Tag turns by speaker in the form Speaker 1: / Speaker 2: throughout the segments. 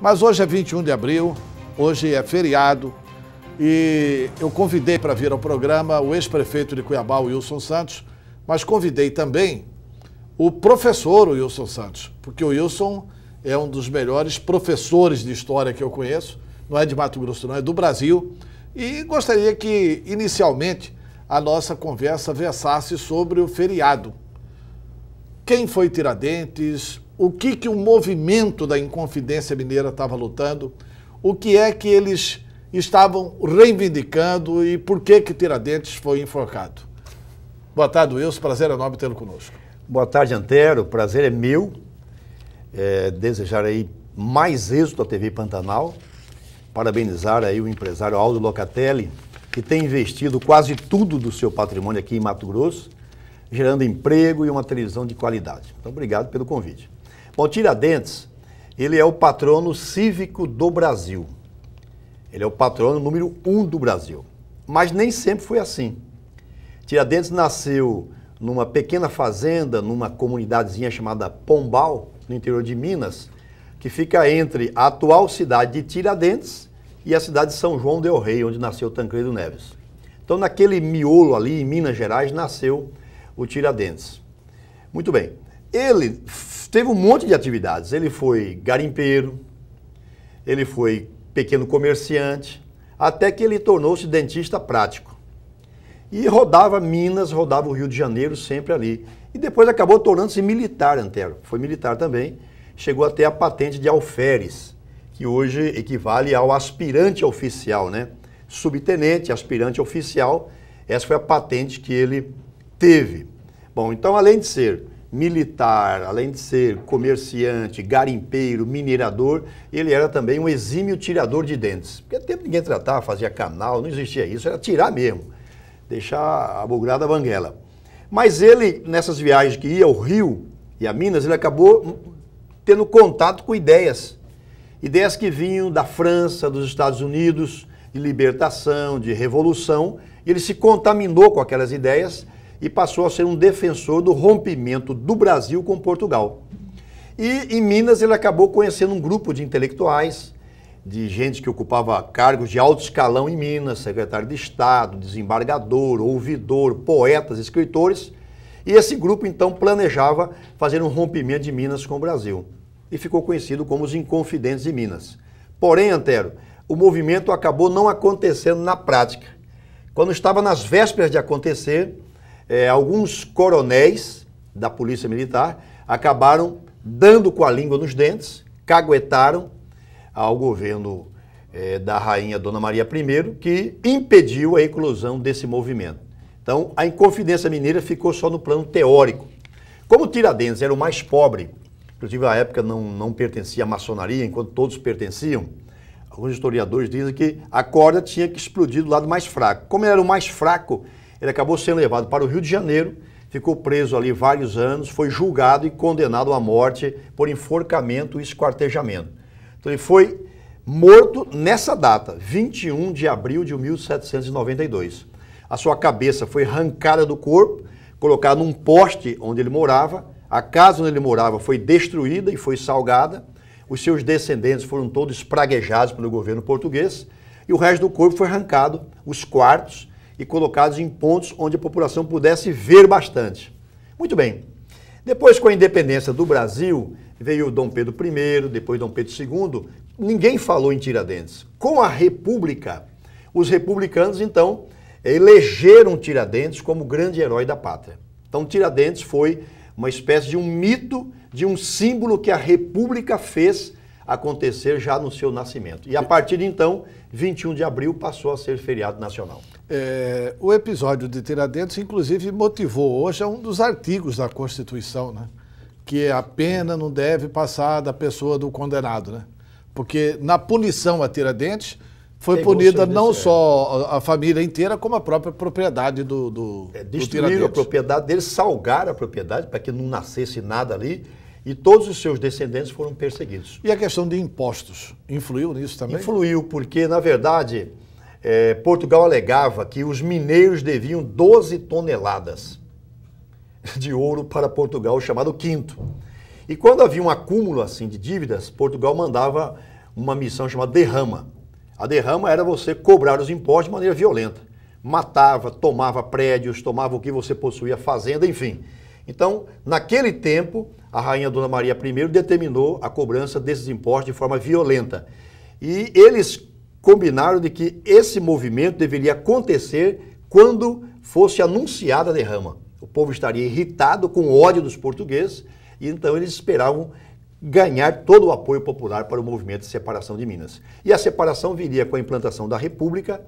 Speaker 1: Mas hoje é 21 de abril, hoje é feriado e eu convidei para vir ao programa o ex-prefeito de Cuiabá, Wilson Santos, mas convidei também o professor Wilson Santos, porque o Wilson é um dos melhores professores de história que eu conheço, não é de Mato Grosso, não, é do Brasil, e gostaria que, inicialmente, a nossa conversa versasse sobre o feriado. Quem foi Tiradentes? O que o movimento da Inconfidência Mineira estava lutando? O que é que eles estavam reivindicando e por que Tiradentes foi enforcado? Boa tarde, Wilson. Prazer enorme tê-lo conosco.
Speaker 2: Boa tarde, Antero. Prazer é meu. Desejar aí mais êxito à TV Pantanal. Parabenizar aí o empresário Aldo Locatelli, que tem investido quase tudo do seu patrimônio aqui em Mato Grosso, gerando emprego e uma televisão de qualidade. Então, obrigado pelo convite. Bom, Tiradentes, ele é o patrono cívico do Brasil. Ele é o patrono número 1 do Brasil. Mas nem sempre foi assim. Tiradentes nasceu numa pequena fazenda, numa comunidadezinha chamada Pombal, no interior de Minas, que fica entre a atual cidade de Tiradentes e a cidade de São João del Rei, onde nasceu Tancredo Neves. Então, naquele miolo ali, em Minas Gerais, nasceu o Tiradentes. Muito bem. Ele teve um monte de atividades. Ele foi garimpeiro, ele foi pequeno comerciante, até que ele tornou-se dentista prático. E rodava Minas, rodava o Rio de Janeiro, sempre ali. E depois acabou tornando-se militar, Antero. Foi militar também. Chegou a ter a patente de alferes, que hoje equivale ao aspirante oficial, né? Subtenente, aspirante oficial, essa foi a patente que ele teve. Bom, então além de ser militar, além de ser comerciante, garimpeiro, minerador, ele era também um exímio tirador de dentes. Porque tempo ninguém tratava, fazia canal, não existia isso, era tirar mesmo, deixar a bugrada banguela. Mas ele, nessas viagens que ia ao Rio e a Minas, ele acabou tendo contato com ideias que vinham da França, dos Estados Unidos, de libertação, de revolução, e ele se contaminou com aquelas ideias e passou a ser um defensor do rompimento do Brasil com Portugal. E em Minas ele acabou conhecendo um grupo de intelectuais, de gente que ocupava cargos de alto escalão em Minas, secretário de Estado, desembargador, ouvidor, poetas, escritores, e esse grupo então planejava fazer um rompimento de Minas com o Brasil. E ficou conhecido como os Inconfidentes de Minas. Porém, Antero, o movimento acabou não acontecendo na prática. Quando estava nas vésperas de acontecer, alguns coronéis da Polícia Militar acabaram dando com a língua nos dentes, caguetaram ao governo da rainha Dona Maria I, que impediu a eclosão desse movimento. Então, a Inconfidência Mineira ficou só no plano teórico. Como Tiradentes era o mais pobre, inclusive à época não pertencia à maçonaria, enquanto todos pertenciam, alguns historiadores dizem que a corda tinha que explodir do lado mais fraco. Como ele era o mais fraco, ele acabou sendo levado para o Rio de Janeiro, ficou preso ali vários anos, foi julgado e condenado à morte por enforcamento e esquartejamento. Então ele foi morto nessa data, 21 de abril de 1792. A sua cabeça foi arrancada do corpo, colocada num poste onde ele morava, a casa onde ele morava foi destruída e foi salgada, os seus descendentes foram todos espraguejados pelo governo português e o resto do corpo foi arrancado, os quartos, e colocados em pontos onde a população pudesse ver bastante. Muito bem. Depois, com a independência do Brasil, veio Dom Pedro I, depois Dom Pedro II, ninguém falou em Tiradentes. Com a República, os republicanos, então, elegeram Tiradentes como grande herói da pátria. Então, Tiradentes foi uma espécie de um mito, de um símbolo que a República fez acontecer já no seu nascimento. E a partir de então, 21 de abril passou a ser feriado nacional.
Speaker 1: O episódio de Tiradentes, inclusive, motivou hoje um dos artigos da Constituição, né? Que a pena não deve passar da pessoa do condenado, né? Porque na punição a Tiradentes foi punida não só a família inteira, como a própria propriedade do
Speaker 2: destruíram a propriedade dele, salgaram a propriedade para que não nascesse nada ali, e todos os seus descendentes foram perseguidos.
Speaker 1: E a questão de impostos, influiu nisso também?
Speaker 2: Influiu, porque, na verdade, Portugal alegava que os mineiros deviam 12 toneladas de ouro para Portugal, chamado quinto. E quando havia um acúmulo assim de dívidas, Portugal mandava uma missão chamada derrama. A derrama era você cobrar os impostos de maneira violenta. Matava, tomava prédios, tomava o que você possuía, fazenda, enfim. Então, naquele tempo, a rainha Dona Maria I determinou a cobrança desses impostos de forma violenta. E eles combinaram de que esse movimento deveria acontecer quando fosse anunciada a derrama. O povo estaria irritado, com ódio dos portugueses, e então eles esperavam ganhar todo o apoio popular para o movimento de separação de Minas. E a separação viria com a implantação da República,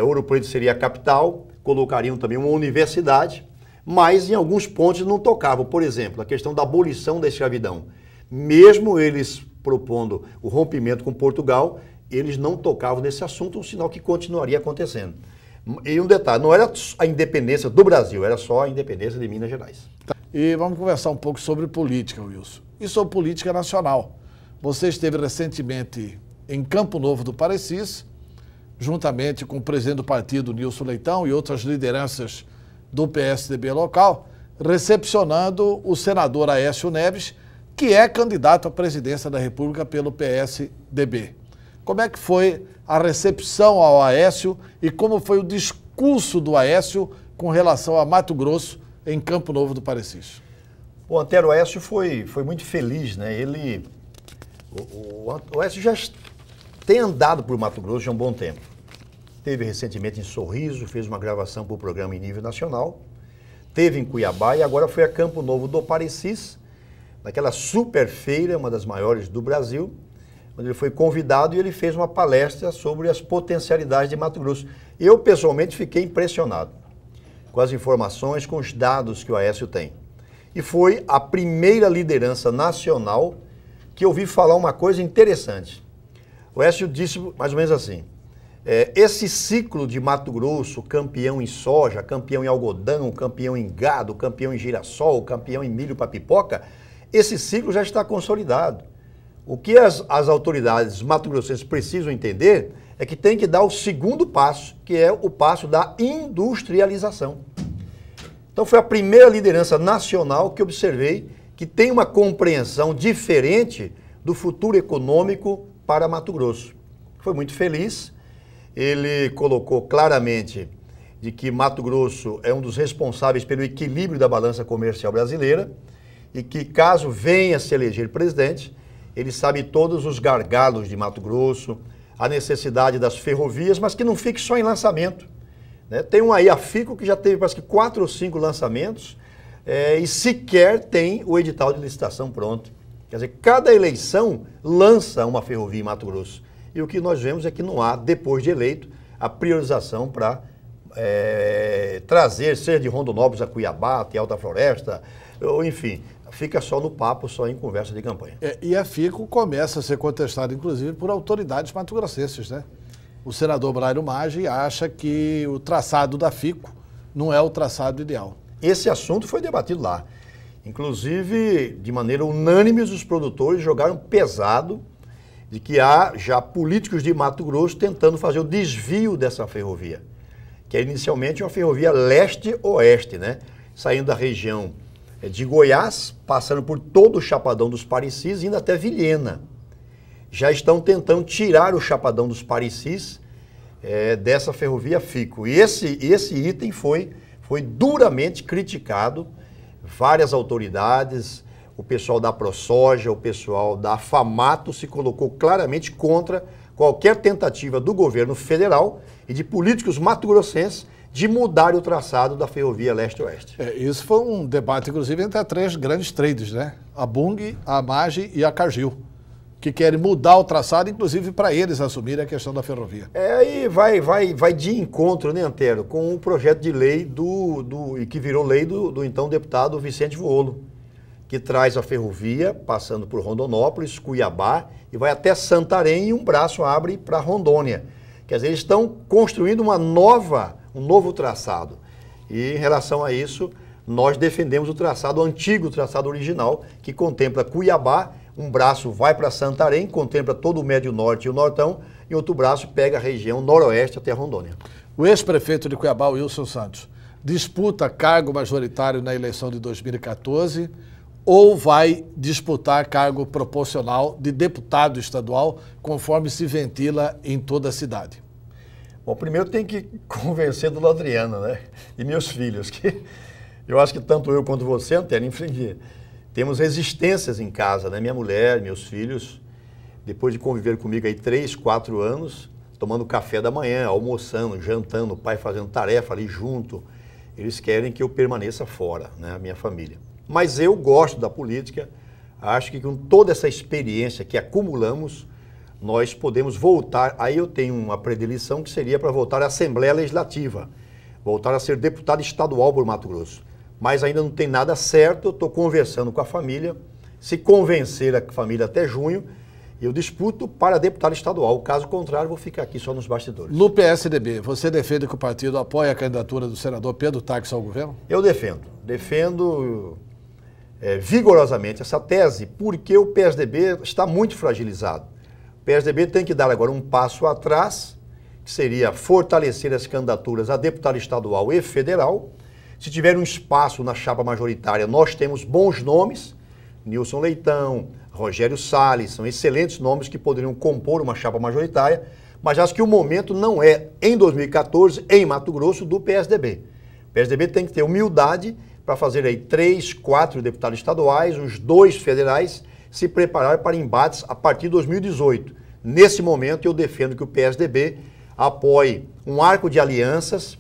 Speaker 2: Ouro Preto seria a capital, colocariam também uma universidade, mas em alguns pontos não tocavam. Por exemplo, a questão da abolição da escravidão. Mesmo eles propondo o rompimento com Portugal, eles não tocavam nesse assunto, um sinal que continuaria acontecendo. E um detalhe, não era a independência do Brasil, era só a independência de Minas Gerais.
Speaker 1: E vamos conversar um pouco sobre política, Wilson. E sobre política nacional. Você esteve recentemente em Campo Novo do Parecis, juntamente com o presidente do partido, Nilson Leitão, e outras lideranças do PSDB local, recepcionando o senador Aécio Neves, que é candidato à presidência da República pelo PSDB. Como é que foi a recepção ao Aécio e como foi o discurso do Aécio com relação a Mato Grosso em Campo Novo do Parecis?
Speaker 2: O Antero Aécio foi muito feliz, né? O Aécio já tem andado por Mato Grosso há um bom tempo. Teve recentemente em Sorriso, fez uma gravação para o programa em nível nacional, teve em Cuiabá e agora foi a Campo Novo do Parecis, naquela super feira, uma das maiores do Brasil, onde ele foi convidado e ele fez uma palestra sobre as potencialidades de Mato Grosso. Eu, pessoalmente, fiquei impressionado com as informações, com os dados que o Aécio tem. E foi a primeira liderança nacional que eu ouvi falar uma coisa interessante. O Aécio disse mais ou menos assim, esse ciclo de Mato Grosso, campeão em soja, campeão em algodão, campeão em gado, campeão em girassol, campeão em milho para pipoca, esse ciclo já está consolidado. O que as autoridades mato-grossenses precisam entender é que tem que dar o segundo passo, que é o passo da industrialização. Então foi a primeira liderança nacional que observei que tem uma compreensão diferente do futuro econômico para Mato Grosso. Foi muito feliz, ele colocou claramente de que Mato Grosso é um dos responsáveis pelo equilíbrio da balança comercial brasileira e que caso venha se eleger presidente, ele sabe todos os gargalos de Mato Grosso, a necessidade das ferrovias, mas que não fique só em lançamento. Né? Tem um aí, a FICO, que já teve quase que 4 ou 5 lançamentos e sequer tem o edital de licitação pronto. Quer dizer, cada eleição lança uma ferrovia em Mato Grosso. E o que nós vemos é que não há, depois de eleito, a priorização para trazer, seja de Rondonópolis a Cuiabá, até Alta Floresta, ou enfim, fica só no papo, só em conversa de campanha.
Speaker 1: E a FICO começa a ser contestada, inclusive, por autoridades mato-grossenses, né? O senador Brairo Maggi acha que o traçado da FICO não é o traçado ideal.
Speaker 2: Esse assunto foi debatido lá. Inclusive, de maneira unânime, os produtores jogaram pesado de que há já políticos de Mato Grosso tentando fazer o desvio dessa ferrovia, que é inicialmente uma ferrovia leste-oeste, né? Saindo da região de Goiás, passando por todo o Chapadão dos Parecis, indo até Vilhena. Já estão tentando tirar o Chapadão dos Parecis dessa ferrovia FICO. E esse item foi duramente criticado, várias autoridades, o pessoal da ProSoja, o pessoal da FAMATO se colocou claramente contra qualquer tentativa do governo federal e de políticos mato-grossenses de mudar o traçado da ferrovia leste-oeste.
Speaker 1: Isso foi um debate, inclusive, entre as 3 grandes trades, né? A Bung, a Maggi e a Cargill, que querem mudar o traçado, inclusive para eles assumirem a questão da ferrovia.
Speaker 2: Aí vai de encontro, né, Antero, com o projeto de lei que virou lei do então deputado Vicente Vuolo, que traz a ferrovia passando por Rondonópolis, Cuiabá e vai até Santarém e um braço abre para Rondônia. Quer dizer, eles estão construindo um novo traçado. E em relação a isso, nós defendemos o antigo traçado original, que contempla Cuiabá, um braço vai para Santarém, contempla todo o Médio Norte e o Nortão, e outro braço pega a região noroeste até Rondônia.
Speaker 1: O ex-prefeito de Cuiabá, Wilson Santos, disputa cargo majoritário na eleição de 2014. ou vai disputar cargo proporcional de deputado estadual, conforme se ventila em toda a cidade?
Speaker 2: Bom, primeiro tem que convencer do Adriano, né? E meus filhos, que eu acho que tanto eu quanto você, Antônio, temos resistências em casa, né? Minha mulher, meus filhos, depois de conviver comigo aí 3, 4 anos, tomando café da manhã, almoçando, jantando, o pai fazendo tarefa ali junto, eles querem que eu permaneça fora, né? A minha família. Mas eu gosto da política, acho que com toda essa experiência que acumulamos, nós podemos voltar, aí eu tenho uma predileção que seria para voltar à Assembleia Legislativa, voltar a ser deputado estadual por Mato Grosso. Mas ainda não tem nada certo, eu estou conversando com a família, se convencer a família até junho, eu disputo para deputado estadual, caso contrário vou ficar aqui só nos bastidores.
Speaker 1: No PSDB, você defende que o partido apoie a candidatura do senador Pedro Táxi ao governo?
Speaker 2: Eu defendo vigorosamente essa tese, porque o PSDB está muito fragilizado. O PSDB tem que dar agora um passo atrás, que seria fortalecer as candidaturas a deputado estadual e federal. Se tiver um espaço na chapa majoritária, nós temos bons nomes, Nilson Leitão, Rogério Salles, são excelentes nomes que poderiam compor uma chapa majoritária, mas acho que o momento não é, em 2014, em Mato Grosso, do PSDB. O PSDB tem que ter humildade para fazer aí 3, 4 deputados estaduais, uns 2 federais, se preparar para embates a partir de 2018. Nesse momento, eu defendo que o PSDB apoie um arco de alianças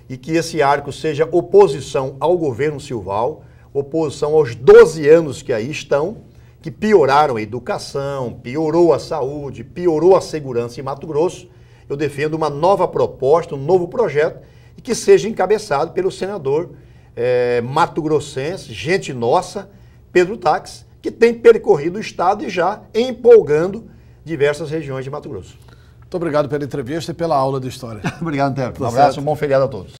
Speaker 2: e que esse arco seja oposição ao governo Silval, oposição aos 12 anos que aí estão, que pioraram a educação, piorou a saúde, piorou a segurança em Mato Grosso. Eu defendo uma nova proposta, um novo projeto, e que seja encabeçado pelo senador mato-grossense, gente nossa, Pedro Táxi, que tem percorrido o estado e já empolgando diversas regiões de Mato Grosso.
Speaker 1: Muito obrigado pela entrevista e pela aula de história.
Speaker 2: Obrigado, Antero. Um abraço, um bom feriado a todos.